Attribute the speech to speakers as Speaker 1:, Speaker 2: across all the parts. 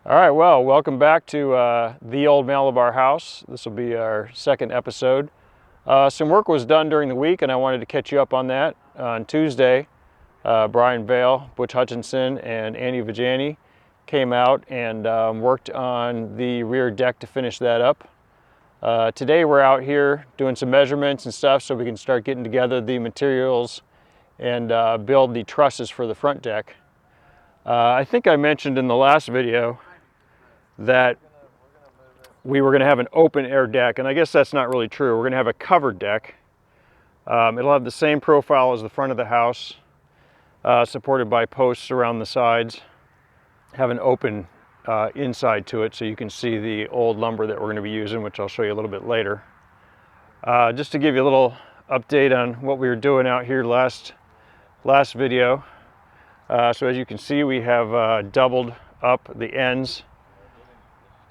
Speaker 1: All right, well, welcome back to the Old Malabar House. This will be our second episode. Some work was done during the week, and I wanted to catch you up on that. On Tuesday, Brian Vale, Butch Hutchinson, and Andy Vajani came out and worked on the rear deck to finish that up. Today we're out here doing some measurements and stuff so we can start getting together the materials and build the trusses for the front deck. I think I mentioned in the last video that we were going to have an open air deck, and I guess that's not really true. We're going to have a covered deck. It'll have the same profile as the front of the house, supported by posts around the sides. Have an open inside to it so you can see the old lumber that we're going to be using, which I'll show you a little bit later. Just to give you a little update on what we were doing out here last video. So as you can see, we have doubled up the ends.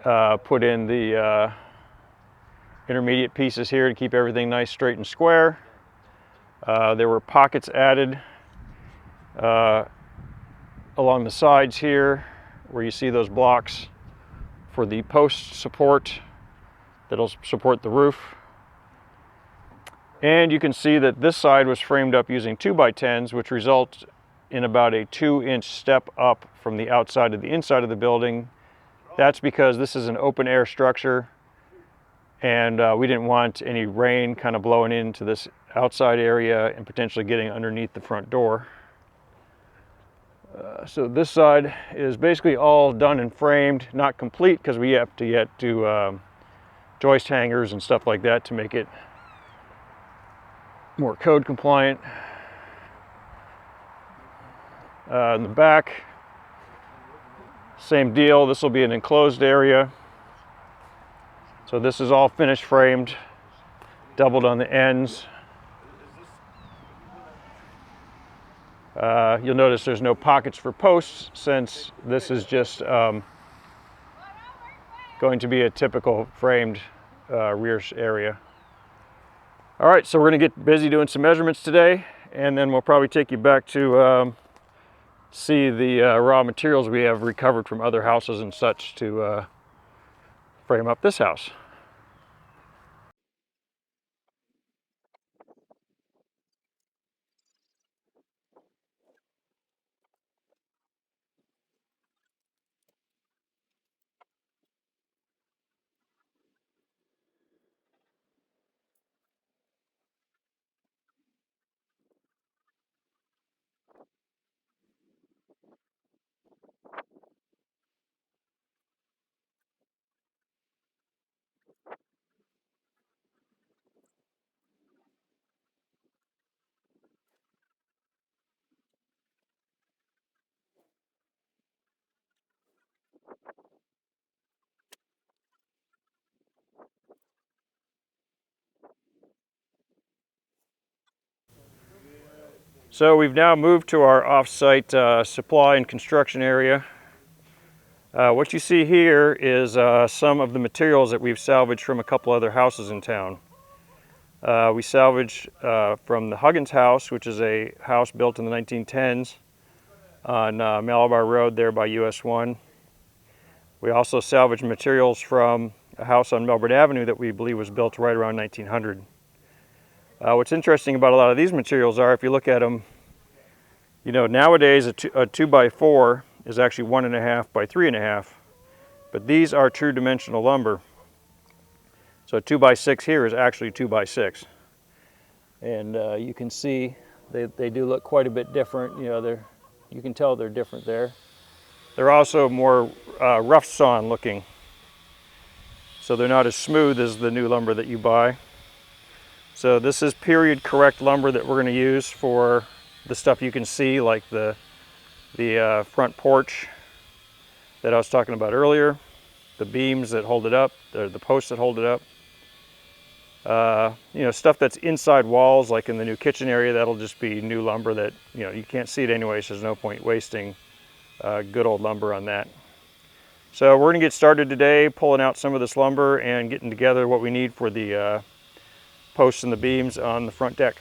Speaker 1: Put in the intermediate pieces here to keep everything nice, straight, and square. There were pockets added along the sides here where you see those blocks for the post support that'll support the roof. And you can see that this side was framed up using 2x10s, which results in about a 2-inch step up from the outside to the inside of the building. That's because this is an open air structure, and we didn't want any rain kind of blowing into this outside area and potentially getting underneath the front door. So this side is basically all done and framed, not complete because we have to yet do joist hangers and stuff like that to make it more code compliant. In the back, same deal. This will be an enclosed area. So this is all finished framed, doubled on the ends. You'll notice there's no pockets for posts since this is just going to be a typical framed rear area. All right, so we're going to get busy doing some measurements today, and then we'll probably take you back to see the raw materials we have recovered from other houses and such to frame up this house. So we've now moved to our off-site supply and construction area. What you see here is some of the materials that we've salvaged from a couple other houses in town. We salvaged from the Huggins house, which is a house built in the 1910s on Malabar Road there by US 1. We also salvaged materials from a house on Melbourne Avenue that we believe was built right around 1900. What's interesting about a lot of these materials are, if you look at them, you know, nowadays a 2x4 is actually 1.5 by 3.5, but these are true dimensional lumber. So a 2x6 here is actually 2x6, and you can see they do look quite a bit different. You know, you can tell they're different there. They're also more rough sawn looking, so they're not as smooth as the new lumber that you buy. So this is period correct lumber that we're going to use for the stuff you can see, like the front porch that I was talking about earlier, the beams that hold it up, the posts that hold it up. You know, stuff that's inside walls, like in the new kitchen area, that'll just be new lumber that, you know, you can't see it anyway, so there's no point wasting good old lumber on that. So we're going to get started today pulling out some of this lumber and getting together what we need for the posts and the beams on the front deck.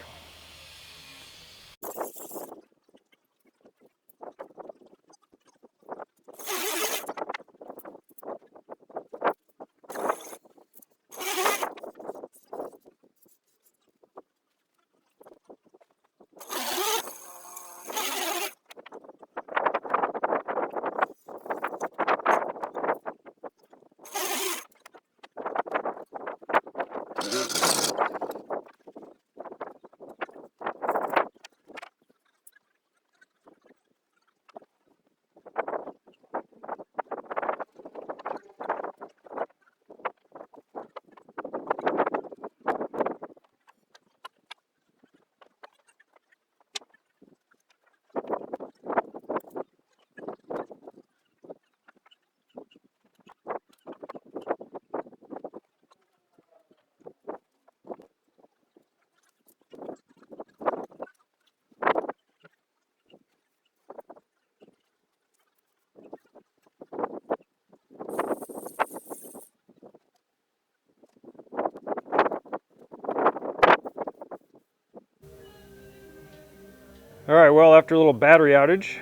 Speaker 1: All right, well, after a little battery outage,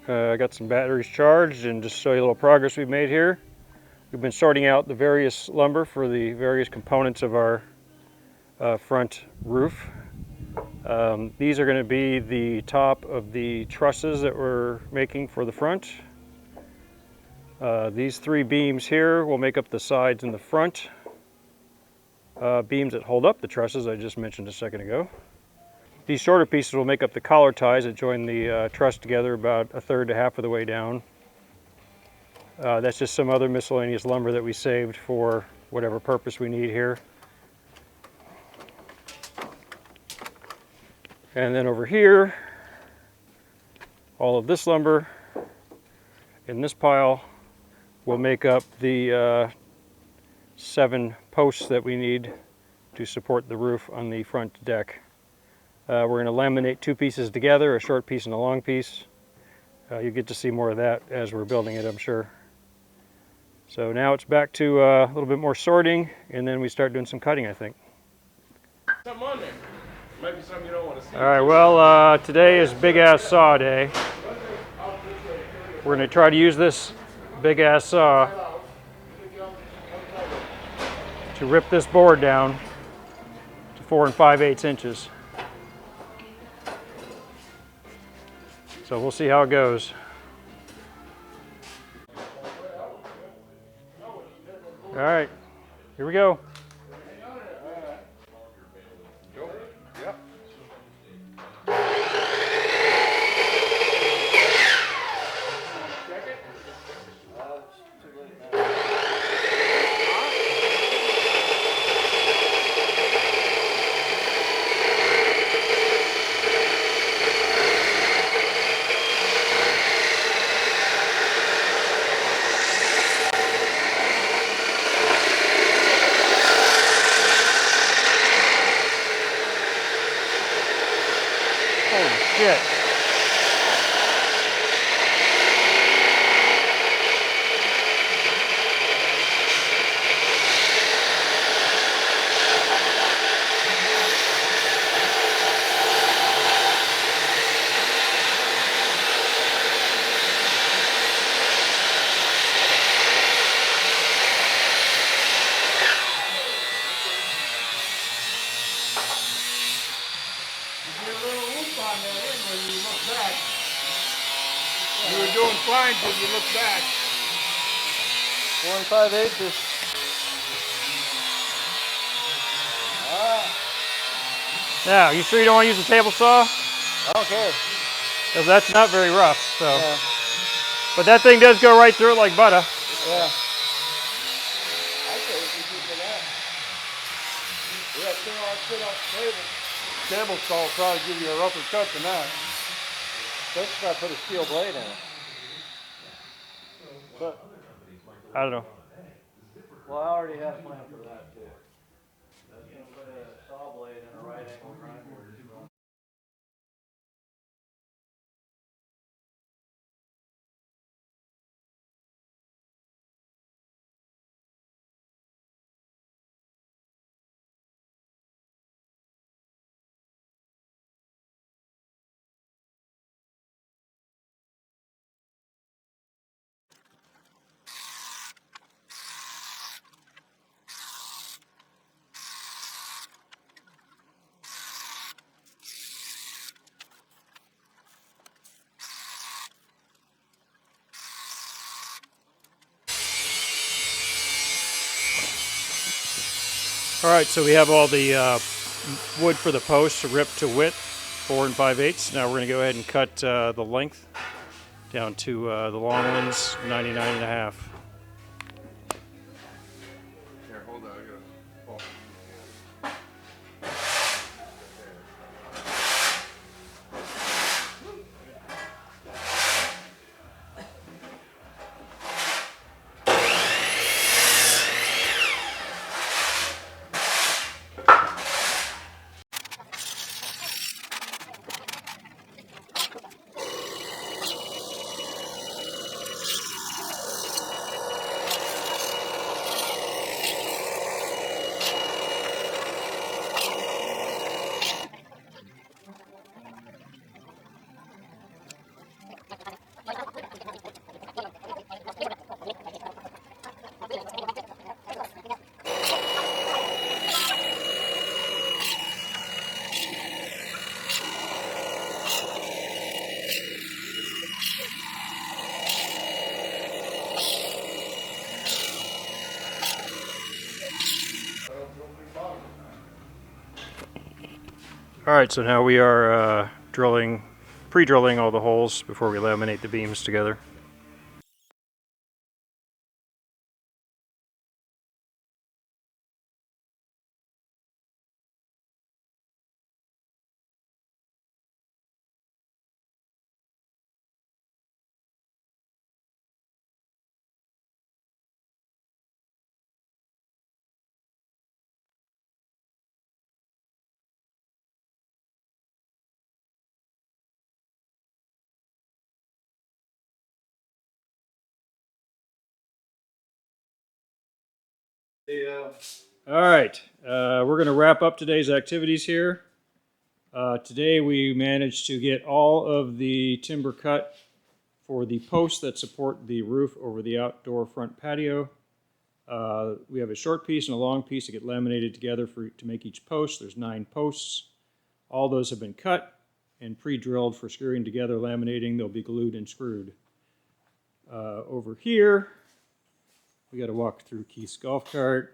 Speaker 1: I got some batteries charged, and just show you a little progress we've made here. We've been sorting out the various lumber for the various components of our front roof. These are going to be the top of the trusses that we're making for the front. These three beams here will make up the sides and the front beams that hold up the trusses I just mentioned a second ago. These shorter pieces will make up the collar ties that join the truss together about a third to half of the way down. That's just some other miscellaneous lumber that we saved for whatever purpose we need here. And then over here, all of this lumber in this pile will make up the 7 posts that we need to support the roof on the front deck. We're going to laminate 2 pieces together, a short piece and a long piece. You'll get to see more of that as we're building it, I'm sure. So now it's back to a little bit more sorting, and then we start doing some cutting, I think.
Speaker 2: Something on there. Might be something you don't want to see.
Speaker 1: All right, well, today is big ass saw day. We're going to try to use this big ass saw to rip this board down to 4 5/8 inches. So we'll see how it goes. All right, here we go. Shit.
Speaker 2: You were doing fine till you look back.
Speaker 3: 4 5/8.
Speaker 1: Now, you sure you don't want to use a table saw?
Speaker 3: I don't care.
Speaker 1: Because that's not very rough, so.
Speaker 3: Yeah.
Speaker 1: But that thing does go right through it like butter.
Speaker 3: Yeah. I say if you keep that. Yeah, clear all that shit off the table.
Speaker 2: Table saw will probably give you a rougher cut than that.
Speaker 3: That's got to put a steel blade in it. But,
Speaker 1: I don't know.
Speaker 3: well, I already have a plan for that too. That's going to put a saw blade in a right angle grinder.
Speaker 1: All right, so we have all the wood for the posts ripped to width, 4 5/8. Now we're going to go ahead and cut the length down to the long ones, 99.5.
Speaker 2: Here, hold on. I gotta.
Speaker 1: All right, so now we are pre-drilling all the holes before we laminate the beams together. All right, we're going to wrap up today's activities here. Today we managed to get all of the timber cut for the posts that support the roof over the outdoor front patio. We have a short piece and a long piece that get laminated together to make each post. There's 9 posts. All those have been cut and pre-drilled for screwing together, laminating. They'll be glued and screwed. Over here, we got to walk through Keith's golf cart.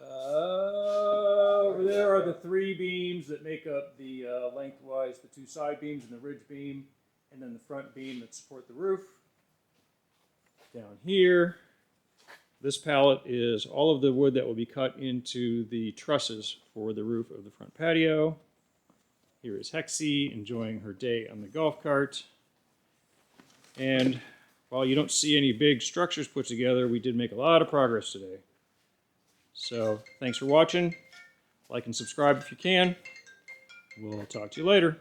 Speaker 1: Over there are the 3 beams that make up the lengthwise, the 2 side beams and the ridge beam, and then the front beam that support the roof. Down here, this pallet is all of the wood that will be cut into the trusses for the roof of the front patio. Here is Hexie enjoying her day on the golf cart. And while you don't see any big structures put together, we did make a lot of progress today. So thanks for watching. Like and subscribe if you can. We'll talk to you later.